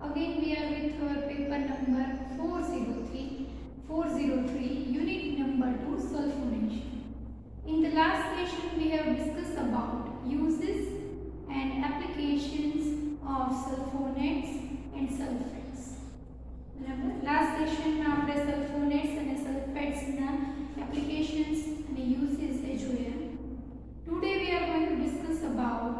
Again we are with our paper number 403, unit number 2, sulfonation. In the last session we have discussed about uses and applications of sulfonates and sulfates. બરાબર, last સેશનમાં આપણે સલ્ફોનેટ્સ અને સલ્ફેટ્સના applications અને uses એ જોયા. Today we are going to discuss about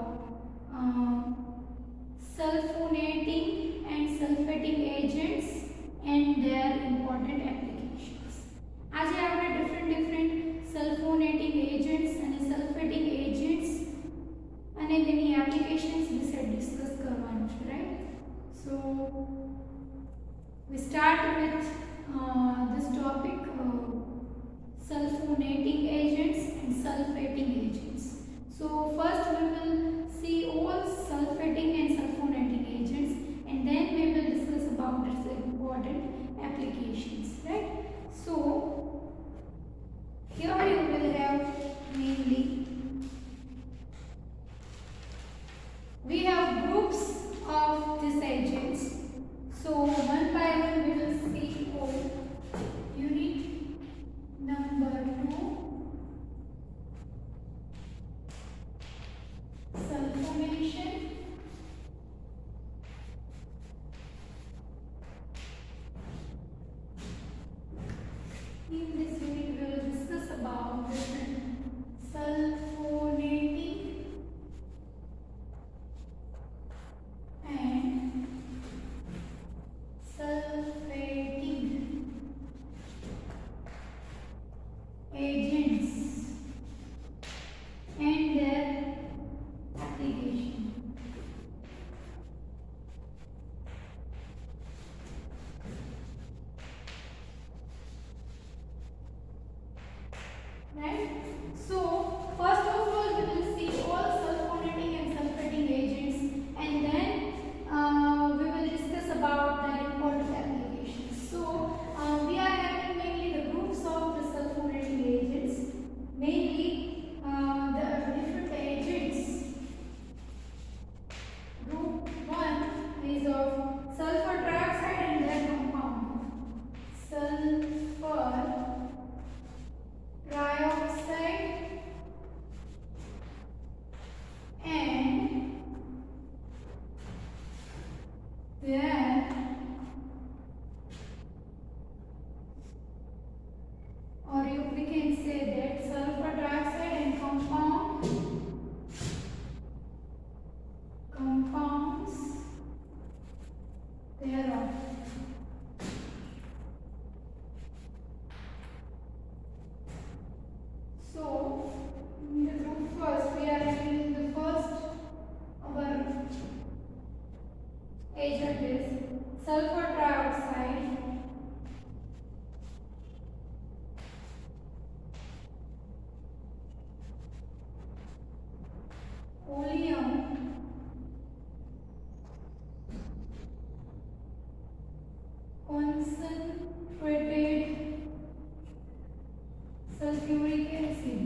sulfonating and sulfating agents and their important applications. આજે આપણે different sulfonating agents અને sulfating agents અને તેની applications વિશે discuss કરવાનું છે, right? So we start with this topic, sulfonating agents and sulfating agents. So first we will see all sulfating and sulfonating agents, and then we will discuss about its important applications, right? So here you will have mainly we have groups of these agents. So one by one we will see all. Unit number 2, sulfonation. In this unit we will discuss about different sulfonating and sulfating agents and their application. Right? So first of all we will see all sulfonating and sulfating agents, and then we will discuss about their important applications. So we are having mainly the groups of the sulfonating agents, mainly the different agents. Group 1 is of sulfur trioxide and their compound. Sulfur trioxide and their or we can say that sulfur dioxide and compounds thereof. So in the group first we are having the first our agent is sulfur trioxide oleum concentrated sulfuric acid.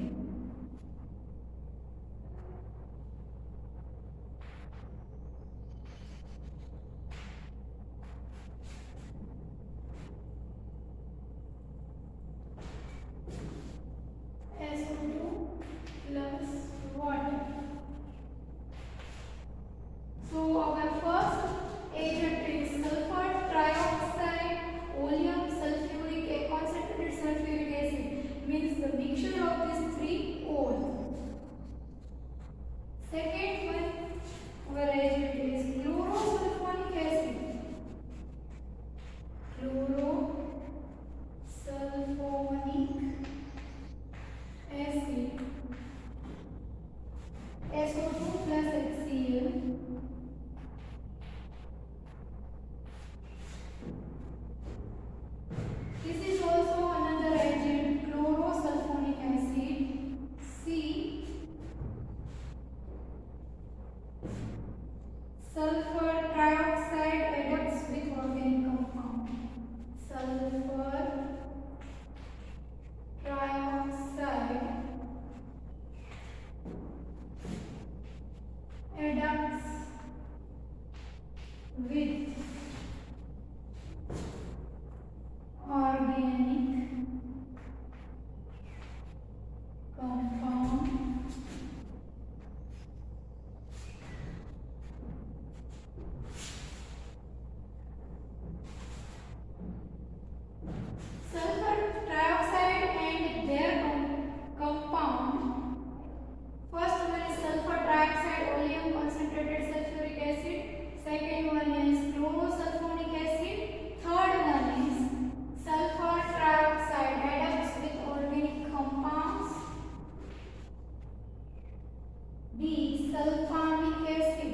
sulfamic acid.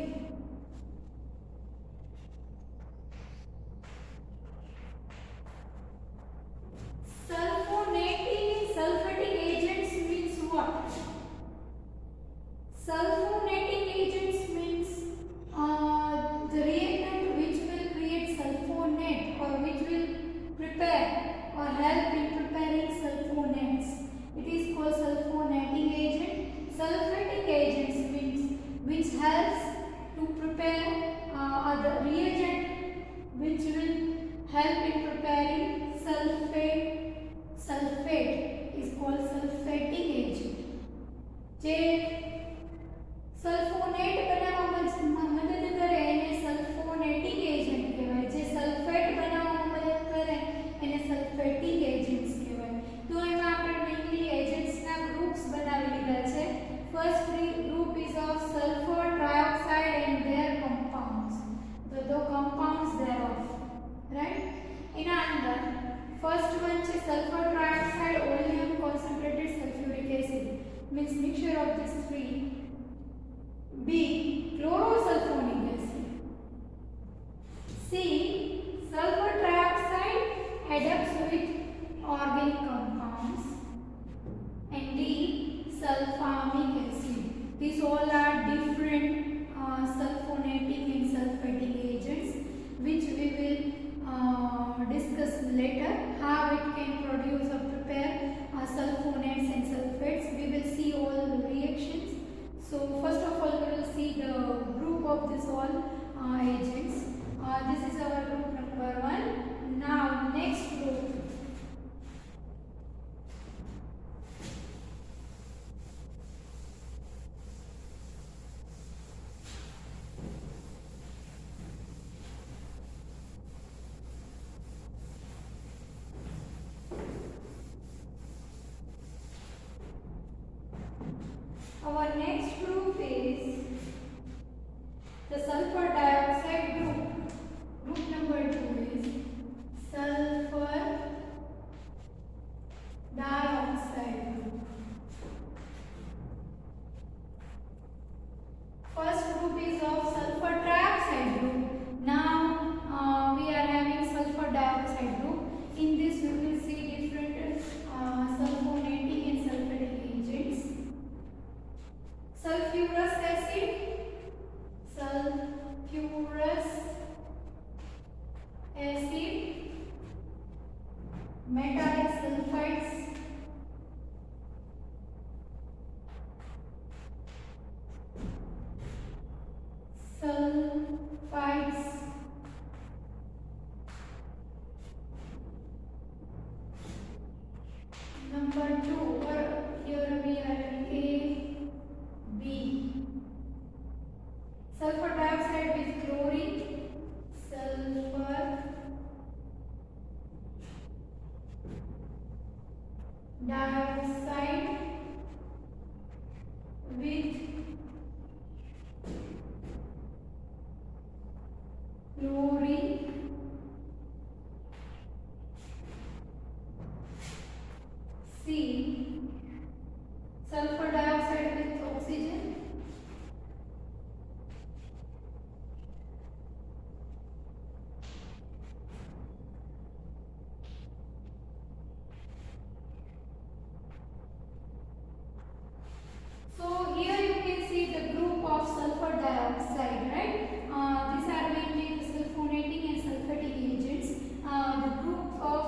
Sulfonating and sulfating agents means what? Sulfonating agents means the reactant which will create sulfonate or which will prepare or help in preparing sulfonates. It is called sulfonating agent. Sulfating agents means which helps to prepare the reagent which will help in preparing sulfate is called sulfating agent. જે sulphonate બનાવવામાં મદદ કરે એને સલ્ફોનેટિંગ agent કહેવાય. જે sulphate બનાવવામાં મદદ કરે એને સલ્ફેટિંગ એજન્ટ્સ કહેવાય. તો એમાં આપણે મેઇનલી એજન્ટ્સના ગ્રુપ્સ બનાવી લીધા છે. First group is of sulfur trioxide and their compounds. The compounds thereof, right? In under first one is sulfur trioxide oleum concentrated sulfuric acid means mixture of these three. B chlorosulfonic acid. C sulfur trioxide adducts with organic compounds. And D sulfamic acid. These all are different sulfonating and sulfating agents which we will discuss later how it can produce or prepare sulfonates and sulfates. We will see all the reactions. So first of all we will see the group of these all agents. This is our group number 1. Now next group. Our next group is the sulfur dioxide group. Group number 2 is sulfur dioxide group. First group is of sulfur trioxide group. Now we are having sulfur dioxide group. In this we will see different sulfonating and sulfating agents. Sulfurous acid, metallic sulfides, number 2, here we are having A, B. Sulfur dioxide with chlorine, sulfur dioxide with chlorine, C sulfur dioxide with oxygen, so here you can see the group of sulfur dioxide, right? These are mainly the sulfonating and sulfating agents. The group of,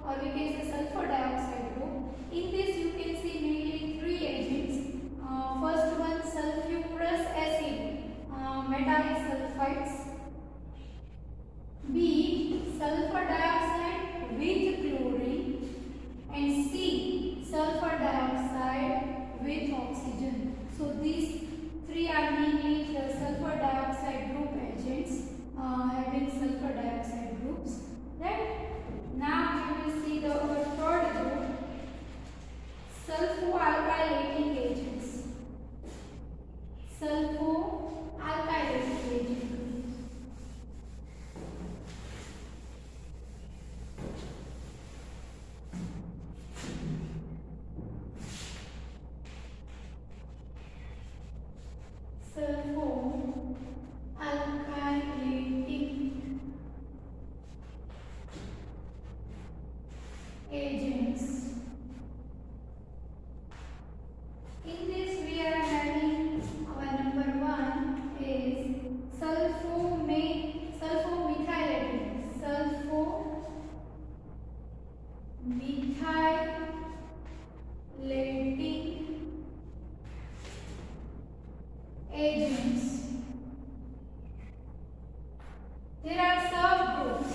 or we can say sulfur dioxide group. In this you can see mainly 3 agents. First one sulfurous acid, metallic sulfides. B sulfur dioxide with chlorine. And C sulfur dioxide with oxygen. So these 3 are mainly the sulfur dioxide sulfo-alkylating agents. In this we are having our number 1 is sulfo-methylating agents. There are subgroups.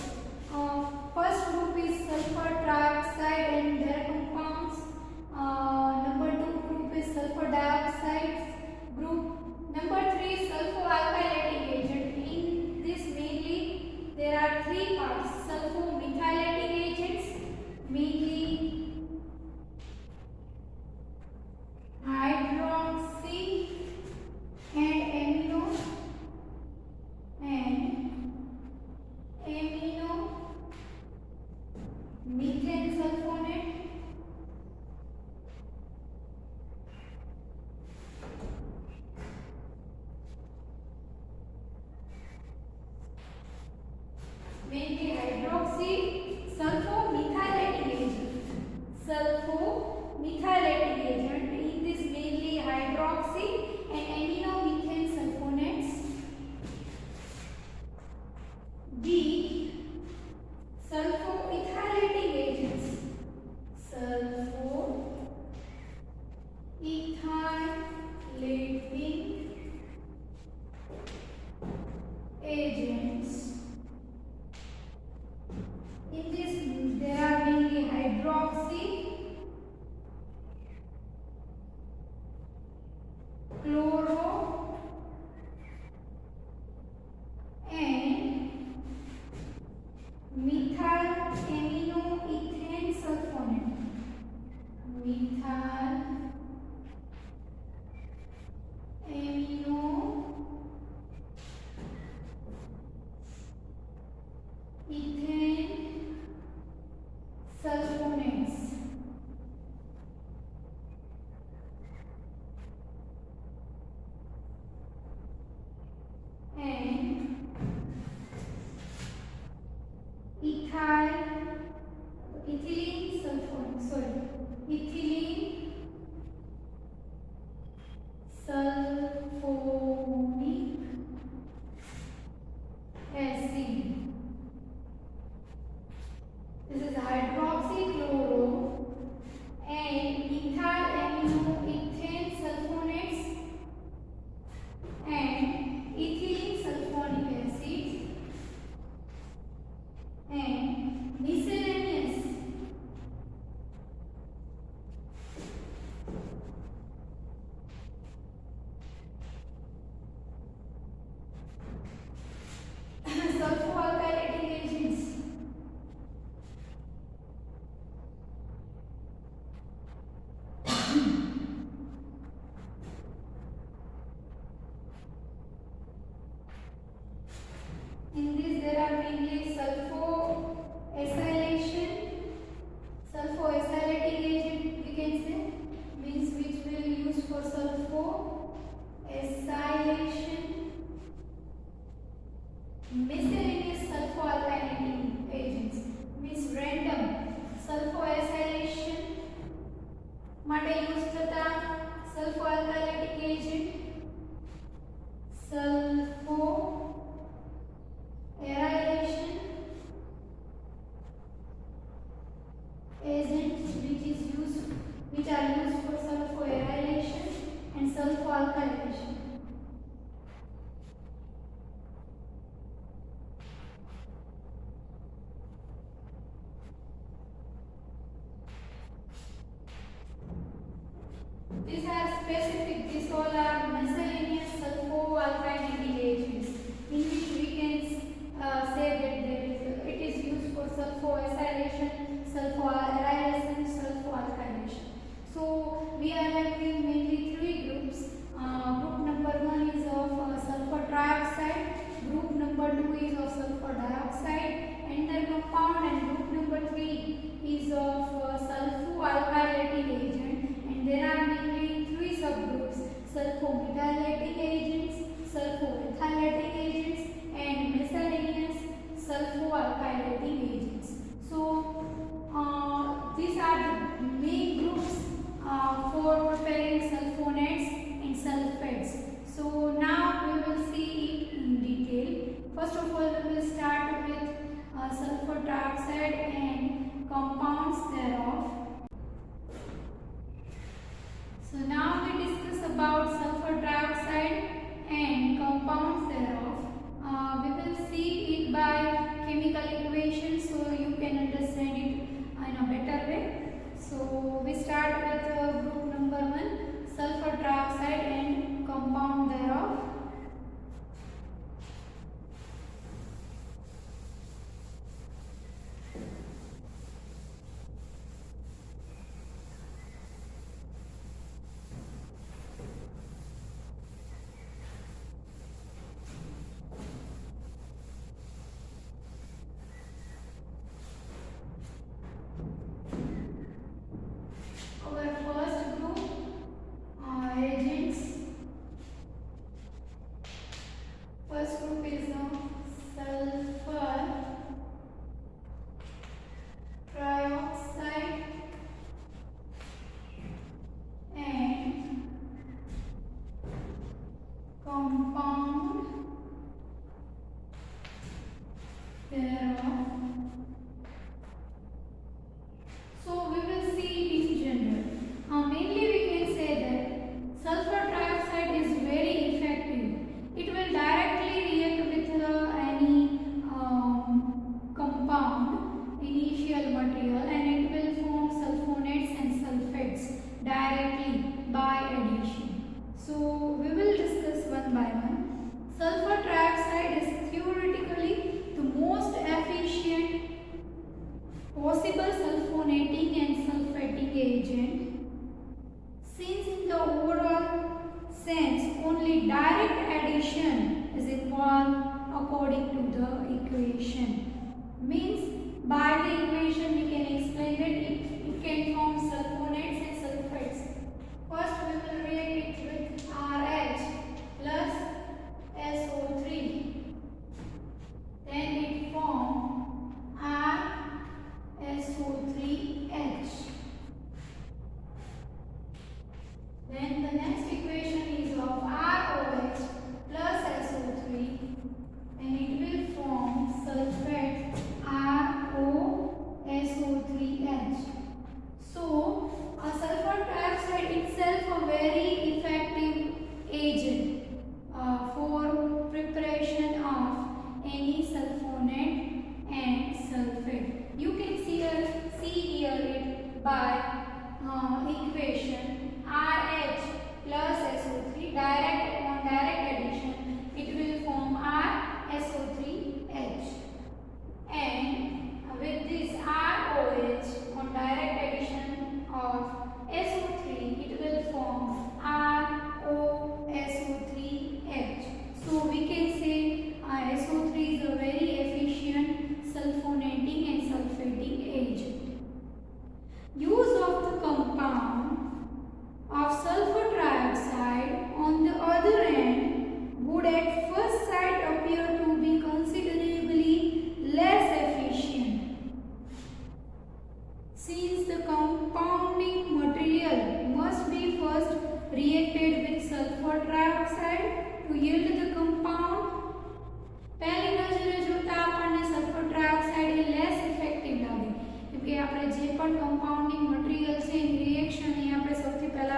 First group is sulfur trioxide and their compounds. Number 2 group is sulfur dioxide group. Number 3 sulfo-alkylating agent. In this mainly there are 3 parts: sulfo-methylating agents, mainly hydroxy and amino methane sulfonate, mainly hydroxy sulfo-methylating agent. Sulfo-methylating agent, in this mainly hydroxy and amino methane sulfonates. B. Sulfo-ethylating agents. Sulfo-ethylating agents. In this there are mainly hydroxy, chloro and methyl amino ethane sulfonate. Methyl amino ethane sulfonates. And ethylene sulfonic acid. This is hydroxychloro and methyl amino ethane sulfonates and ethylene sulfonic acid and miscellaneous sulfo-alkylating agents. In this there are mainly sulfo-acylating agent, we can say, means which will use for sulfo-acylation. Miscellaneous sulfo-alkylating agents means random sulfo-acylation માટે use થતા sulfo-alkylating agent, sulfo-aeration agents which are used for sulfo-aeration and sulfo-alkylation. These are specific, these all are miscellaneous sulfo-alkylating agents in which we can say that it is used for sulfo-acylation, sulfo-aeration, sulfo-alkylation. So we are having mainly 3 groups. Group number 1 is of sulfur trioxide, group number 2 is of sulfur dioxide and their compound, and group number 3 is of sulfo-alkylating agent, and there are mainly 3 subgroups: sulfo-methylating agents, sulfates. So now we will see it in detail. First of all, we will start with sulfur trioxide and compounds thereof. So now we discuss about sulfur trioxide and compounds thereof. We will see it by chemical equation so you can understand it in a better way. So we start with group number 1, sulfur trioxide and compound thereof. First group is sulfur trioxide and compound thereof. So we will see in general. Mainly we can say that sulfur trioxide is very effective. It will directly react with any compound, initial material, and it will form sulfonates and sulfates directly by addition. So we will discuss one by one. Sulfur trioxide is theoretically the most efficient possible sulfonating and sulfating agent, since in the overall sense only direct addition is involved according to the equation. Means by the equation we can explain that it can form sulfonates and sulfates. First we will react it with RH plus SO3. Then it forms RSO3H. Then the next equation is of ROH plus SO3, and it will form sulfate ROSO3H. So a sulfur trioxide itself a very effective agent for preparation of any sulfonate and sulfate. You can see here it by equation RH plus SO3 direct addition, it will form RSO3H, and with this ROH on direct addition of SO3 it will form ROSO3H. So we can say SO3 is a very efficient sulfonating and sulfating agent. Use of the compound of sulfur trioxide on the other hand would at first sight appear to be considerably less efficient, since the compounding material must be first reacted with sulfur trioxide to yield the compound. પહેલી નજરે જોતા આપણને sulphur trioxide એ less effective લાગે, કેમ કે આપણે જે પણ કમ્પાઉન્ડિંગ મટીરીયલ છે એની રિએક્શન એ આપણે સૌથી પહેલા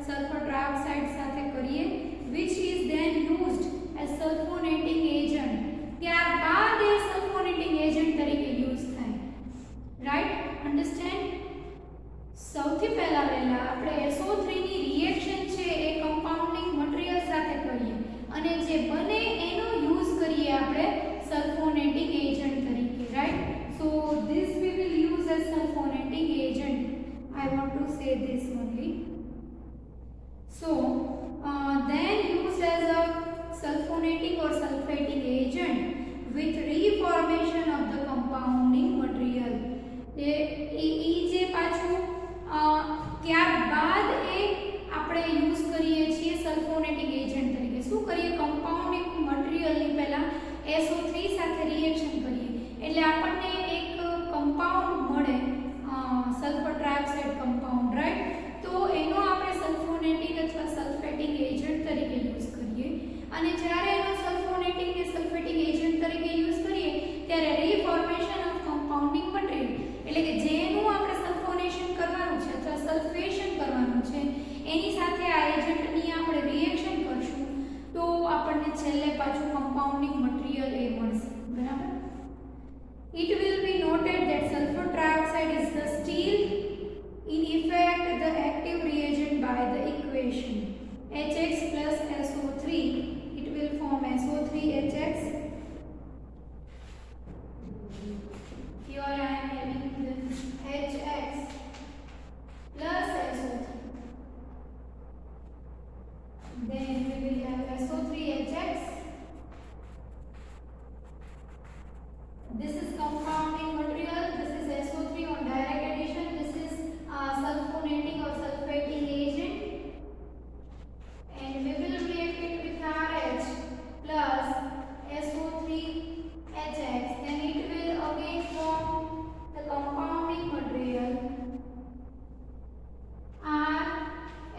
સલ્ફર ટ્રાયોક્સાઇડ સાથે કરીએ, which is then used as sulfonating agent. ત્યારબાદ એ સલ્ફોનેટિંગ એજન્ટ તરીકે યુઝ થાય. Right, understand? સૌથી પહેલા આપણે SO3 ની રિએક્શન છે એ કમ્પાઉન્ડિંગ મટીરીયલ સાથે કરીએ અને જે બને એનો યુઝ કરીએ આપણે સલ્ફોનેટિંગ એજન્ટ તરીકે. Right, so this we will use as sulfonating agent. I want to say this only. So then used as a sulfonating or sulfating agent with reformation of the compounding material. એ જે પાછું ત્યારબાદ એ આપણે use કરીએ છીએ સલ્ફોનેટિંગ agent તરીકે. શું કરીએ? Compounding મટીરીયલની પહેલા SO3 સાથે રિએક્શન કરીએ એટલે આપણને એક કમ્પાઉન્ડ મળે, સલ્ફર ટ્રાયોક્સાઇડ કમ્પાઉન્ડ. રાઈટ, તો એનો આપણે સલ્ફોનેટિંગ અથવા સલ્ફેટિંગ એજન્ટ અને જ્યારે એનો સલ્ફોનેટિંગ કે સલ્ફેટિંગ એજન્ટ તરીકે યુઝ કરીએ ત્યારે રીફોર્મેશન ઓફ કમ્પાઉન્ડિંગ મટીરિયલ એટલે કે જેનું આપણે સલ્ફોનેશન કરવાનું છે અથવા સલ્ફેશન કરવાનું છે એની સાથે આ એજન્ટની આપણે રિએક્શન કરશું તો આપણને છેલ્લે પાછું કમ્પાઉન્ડિંગ મટીરિયલ એ મળશે બરાબર. It will be noted that sulfur trioxide is the still in effect the active reagent by the equation HX plus SO3. It will form SO3HX. Here I am having the HX plus SO3. Then we will have SO3HX. This is compounding material. This is SO3 on direct addition. This is sulfonating or sulfating agent. And we will react it with RH plus SO3HX. Then it will again form the compounding material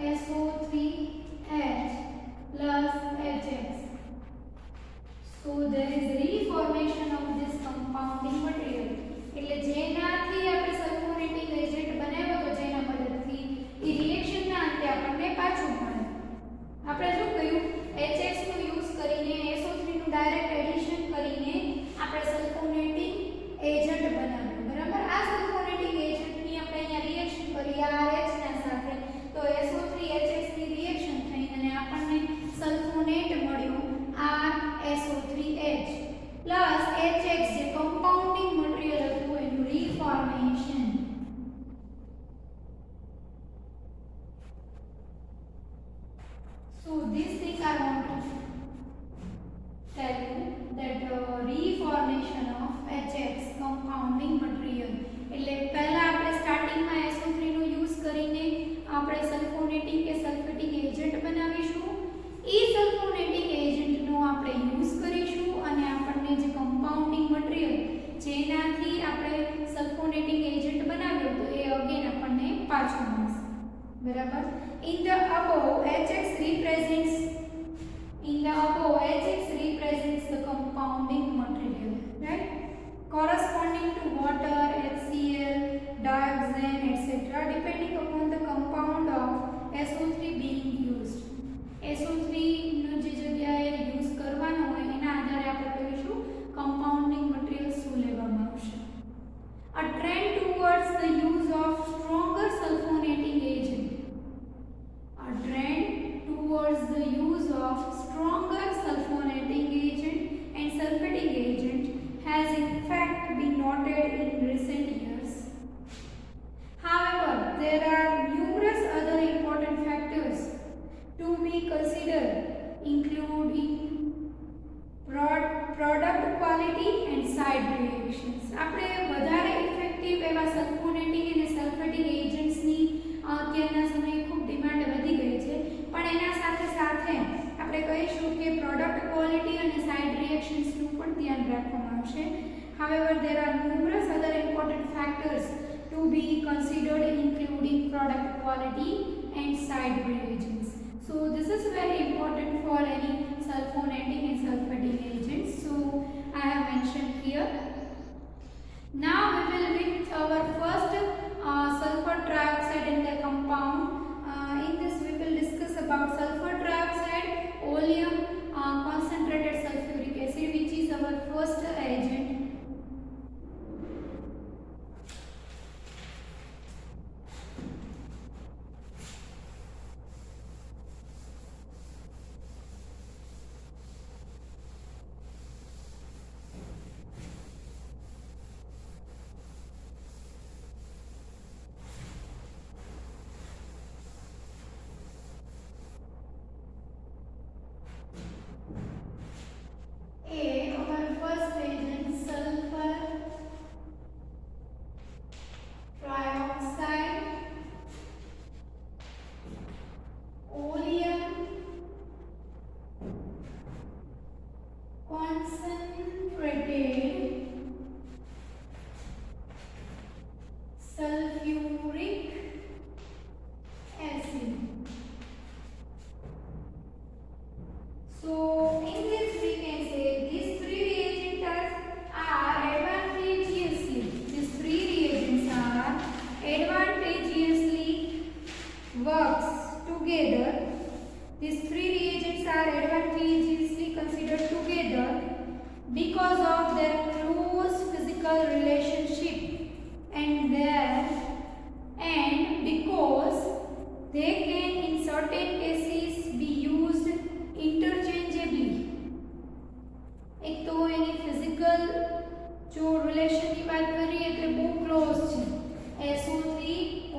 RSO3H plus HX. So there is reformation of this compounding material. એટલે જેનાથી આપણે સલ્ફોનેટિંગ agent બનાવ્યો તો જેના મદદથી એ રિએક્શનના અંતે આપણને પાછું મળે. આપણે શું કહ્યું HX નો યુઝ કરીને SO3 નું ડાયરેક્ટ એડિશન કરીને આપણે સલ્ફોનેટિંગ એજન્ટ બનાવ્યું બરાબર. આ સલ્ફોનેટિંગ એજન્ટની આપણે અહીંયા રિએક્શન કરી RH ના સાથે તો SO3HX ની રિએક્શન થઈ અને આપણને સલ્ફોનેટ મળ્યું RSO3H plus HX જે કમ્પાઉન્ડિંગ મટીરીયલ હતું એનું reformation. So this thing I want to tell you that reformation of HX compounding material એટલે પહેલા આપણે સ્ટાર્ટિંગમાં SO3 નો યુઝ કરીને આપણે સલ્ફોનેટિંગ કે સલ્ફેટિંગ એજન્ટ બનાવીશું. એ સલ્ફોનેટિંગ એજન્ટનો આપણે યુઝ કરીશું અને આપણને જે કમ્પાઉન્ડિંગ મટીરીયલ જેનાથી આપણે સલ્ફોનેટિંગ એજન્ટ બનાવ્યો તો એ અગેન આપણને પાછું મળશે બરાબર. In the above HX represents the compounding material, right, corresponding to water, HCl, dioxane, etc., depending upon the compound of SO3 being used. SO3 નો જે જગ્યાએ યુઝ કરવાનો હોય એના આધારે આપણે કહીશું કમ્પાઉન્ડિંગ મટીરીયલ શું લેવામાં આવશે. A trend towards the use of stronger sulfonating agent. A trend towards the use of stronger sulfonating agent and sulfating agent has in fact been noted in recent years. However, there are numerous other important factors to be considered, including product quality and side reactions. આપણે વધારે effective એવા સલ્ફોનેટિંગ અને સલ્ફેટિંગ એજન્ટ્સની અત્યારના સમયે ખૂબ demand વધી ગઈ છે પણ એના સાથે સાથે આપણે કહીશું કે પ્રોડક્ટ ક્વોલિટી અને સાઇડ રિએક્શન્સનું પણ ધ્યાન રાખવામાં આવશે. However, there are numerous other important factors to be considered, including product quality and side reactions. So this is very important for any sulfonating and sulfating agents. So I have mentioned here. Now we will with our first sulfur trioxide and the compound. In this we will discuss about sulfur trioxide, oleum concentrated sulfuric acid, which is our first agent. because of their close physical relationship and because they can in certain cases be used interchangeably. एक तो any physical जो relation की बात करिए तो बहुत close है SO3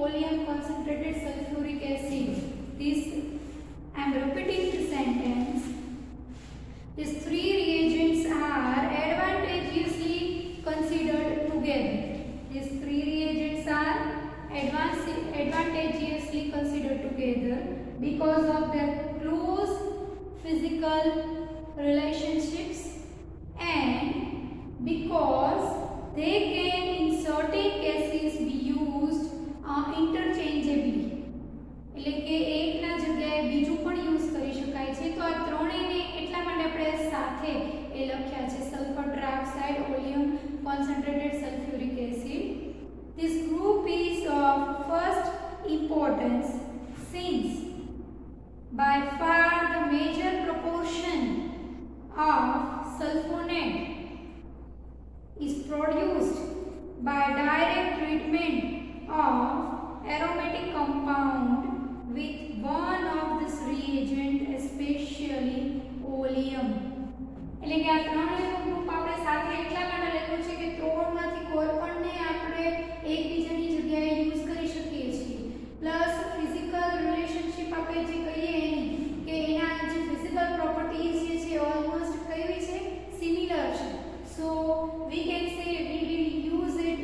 oleum concentrated sulfuric acid. This I am repeating the sentence. These three reagents are advantageously considered together. These three reagents are advantageously considered together because of their close physical relationships and because they can in certain cases be used interchangeably. એટલે કે એકના જગ્યાએ બીજું પણ use કરી શકાય છે. તો આ ત્રણેયને એટલા માટે આપણે સાથે એ લખ્યા છે sulphur trioxide oleum concentrated sulfuric acid. This group is of first importance since by far the major proportion of sulfonate is produced by direct treatment of aromatic compound with one of this reagent, especially oleum. એટલે કે આ ત્રણેયનું group આપણે સાથે એટલા માટે લખ્યું છે કે ત્રણમાંથી કોઈ પણને આપણે એકબીજાની જગ્યાએ યુઝ કરી શકીએ છીએ. પ્લસ ફિઝિકલ રિલેશનશિપ આપણે જે કહીએ એની કે એના જે ફિઝિકલ પ્રોપર્ટીઝ જે છે ઓલમોસ્ટ કઈ છે સિમિલર છે. સો we can say we will use it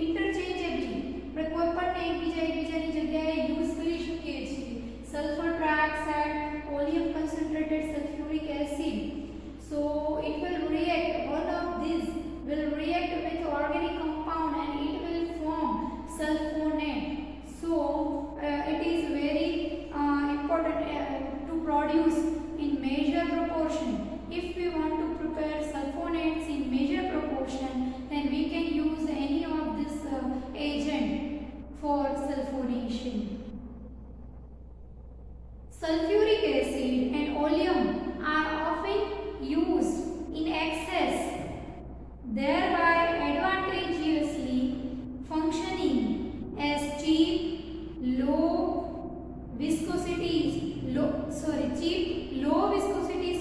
interchangeably. આપણે કોઈ પણને એકબીજાની જગ્યાએ યુઝ કરી શકીએ છીએ. Sulphur trioxide oleum concentrated sulfuric acid. So it will react, one of these will react with organic compound and it will form sulfonate. So it is very important to produce in major proportion. If we want to prepare sulfonates in major proportion, then we can use any of this agent for sulfonation. Sulfuric acid and oleum are often used in excess, thereby advantageously functioning as cheap low viscosity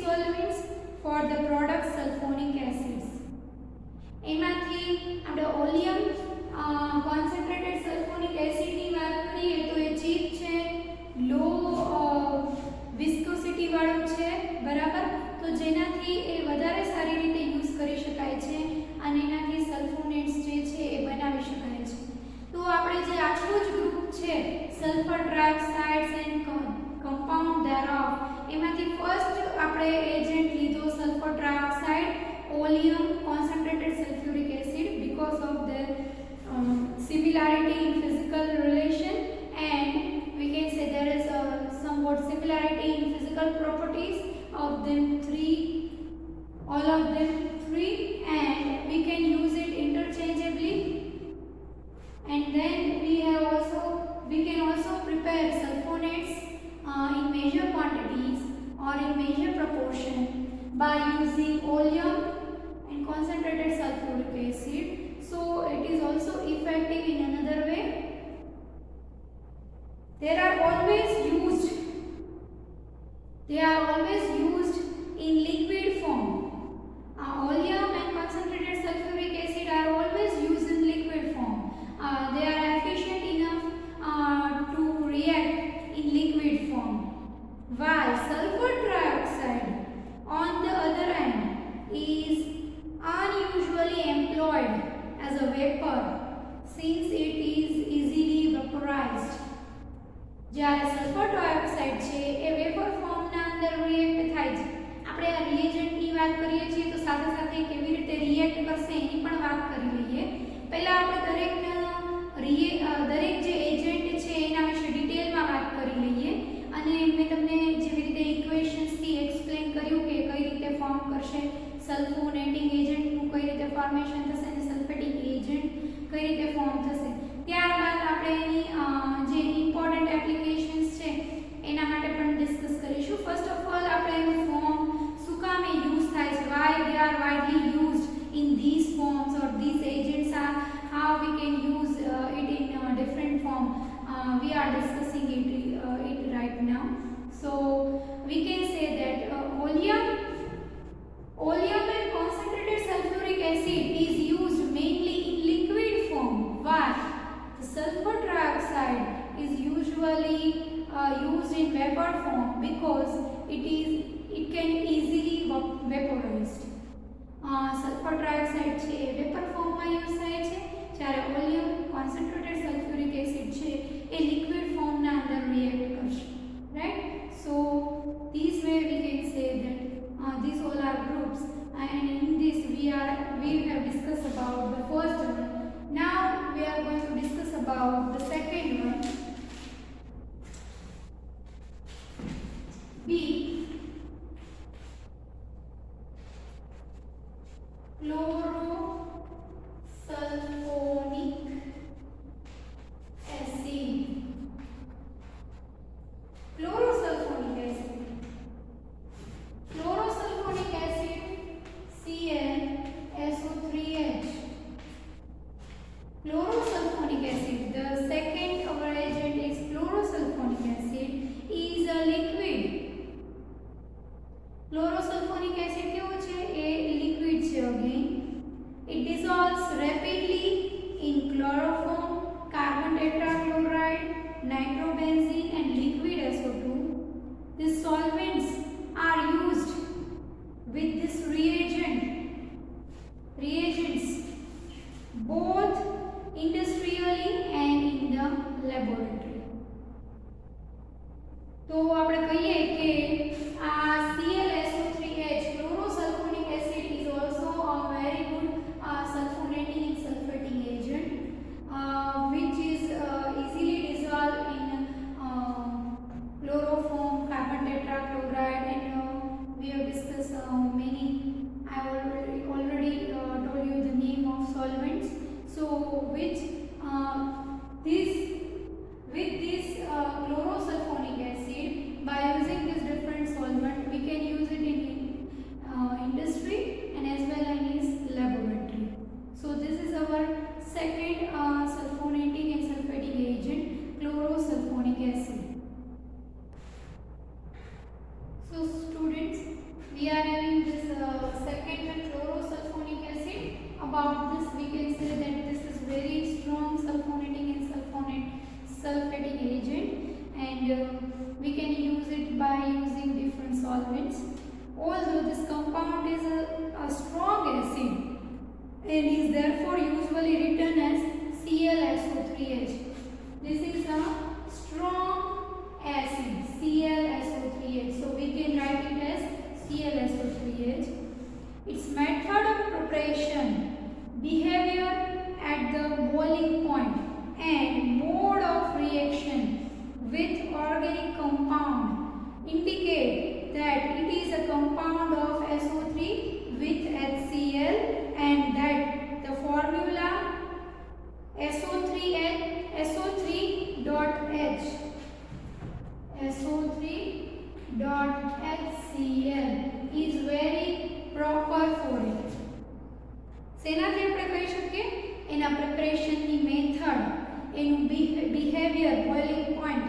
solvents for the product sulfonic acids. એમાંથી આપણે oleum concentrated sulphonic acid ની વાત કરીએ તો એ chip છે, લો viscosity વાળું છે, બરાબર. તો જેનાથી એ વધારે સારી રીતે યુઝ કરી શકાય છે અને એનાથી સલ્ફોનેટ્સ જે છે એ બનાવી શકાય છે. તો આપણે જે આખું જ ગ્રુપ છે સલ્ફર ટ્રાઇઓક્સાઇડ્સ એન્ડ કમ્પાઉન્ડ thereof એમાંથી ફર્સ્ટ આપણે એજન્ટ લીધો sulphur ટ્રાઇઓક્સાઇડ oleum concentrated sulfuric acid because of their similarity in physical relation and we can say there is somewhat similarity in physical properties of them three, all of them three, and we can use it interchangeably. And then we can also prepare sulfonates in major quantities or in major proportion by using oleum and concentrated sulfuric acid. So it is also effective in another way. They are always used in liquid form. Oleum and concentrated sulfuric acid are always used in liquid form. They are efficient enough to react in liquid form, while sulfur trioxide on the other hand is unusually employed as a vapor since it is easily vaporized. જ્યારે sulphur trioxide છે એ vapour ફોર્મના અંદર react થાય છે. આપણે આ રિએજન્ટની વાત કરીએ છીએ તો સાથે સાથે કેવી રીતે રિએક્ટ કરશે એની પણ વાત કરી લઈએ. પહેલા આપણે દરેક જે એજન્ટ છે એના વિશે ડિટેલમાં વાત કરી લઈએ અને મેં તમને જે are discussing it right now. So we can say that oleum and concentrated sulfuric acid is used mainly in liquid form, while the sulfur trioxide is usually used in vapor form because it can easily vaporized. Sulphur trioxide છે એ vapour ફોર્મમાં use થાય છે, જ્યારે oleum concentrated sulphuric acid છે એ liquid ફોર્મના અંદર react કરશે, right. So this way we can say that these all are groups, and in this we have discussed about the first one. Now we are going to discuss about the second one. B, chlorosulfonic acid. Chlorosulfonic acid. Chlorosulfonic acid ClSO3H. Chlorosulfonic acid, the second our agent is chlorosulfonic acid, is a liquid. Chlorosulfonic acid કેવો છે એ liquid છે again. It dissolves rapidly in chloroform, carbon tetrachloride, nitrobenzene and liquid SO2. These solvents are used with this reagents both industrially and in the laboratory. तो આપણે કહીએ કે આ ClSO3H chlorosulfonic acid is also a very good sulfonating and sulfating agent, which is easily dissolved in chloroform, carbon tetrachloride, and we have discussed many. I already told you the name of solvents. So which with this chlorosulfonic acid, by using this different solvent, we can use it in industry and as well as in laboratory. So this is our second sulfonating and sulfating agent, chlorosulfonic acid. So students, we are having this second one, chlorosulfonic acid. About this we can say that this is very strong sulfonating and sulfating agent, and we can use it by using different solvents. Although this compound is a strong acid and is therefore usually written as ClSO3H. This is a strong acid, ClSO3H. So we can write it as ClSO3H. Its method of preparation, behavior at the boiling point, and mode of reaction with organic compound indicate that it is a compound of SO3 with HCl, and that the formula SO3H SO3.HCl is very proper for it. સેનાથી આપણે કહી શકીએ એના પ્રિપરેશનની method, એનું behaviour, boiling point,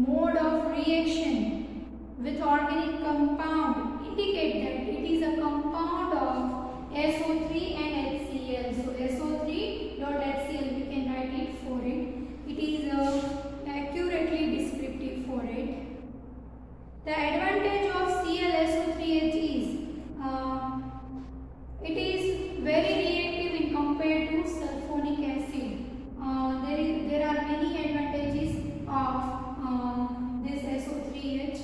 mode of reaction with organic compound indicate that it is a compound of SO3 and HCl. So SO3.HCl we can write it for it. It is accurately descriptive for it. The advantage of ClSO3H is it is very reactive in compared to sulfonic acid. There are many advantages of this SO3H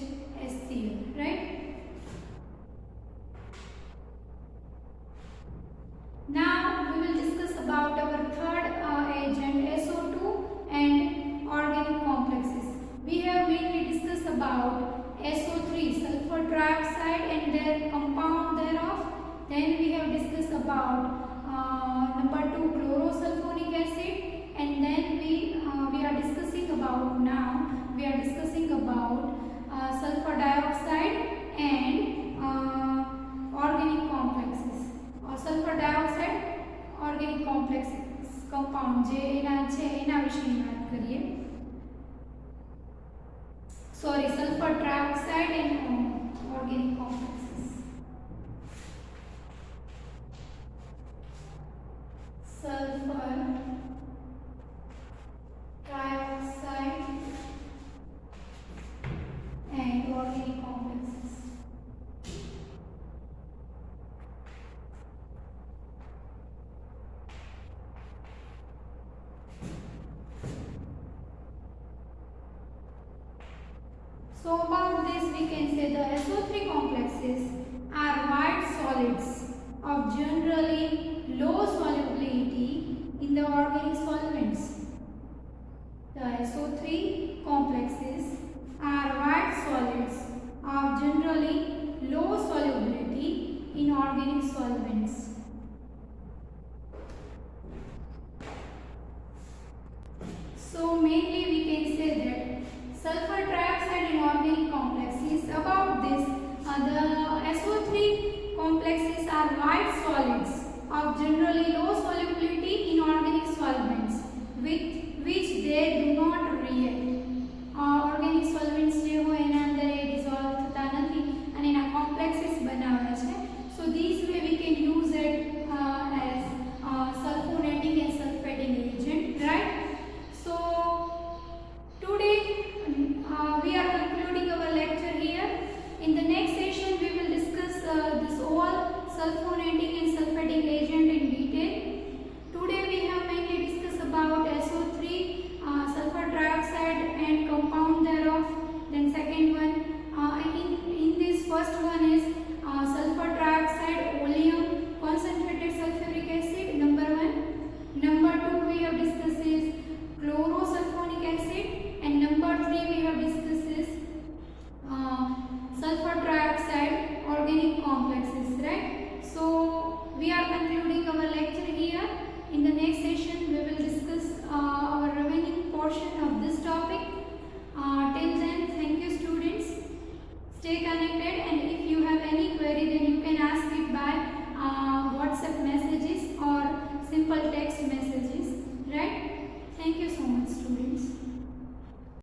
HCl, right? Now we will discuss about our third agent, SO2 and organic complexes. We have mainly discussed about SO3, sulfur trioxide, and their compound thereof. Then we have discussed about number 2, chlorosulfonic acid, and then we are discussing about sulfur dioxide and organic complexes, or sulfur dioxide organic complexes compound જે એના વિશેની વાત કરીએ. organic complexes. So about this we can say the SO3 complexes are white solids of generally low solubility in the organic solvents. The SO3 complexes are white solids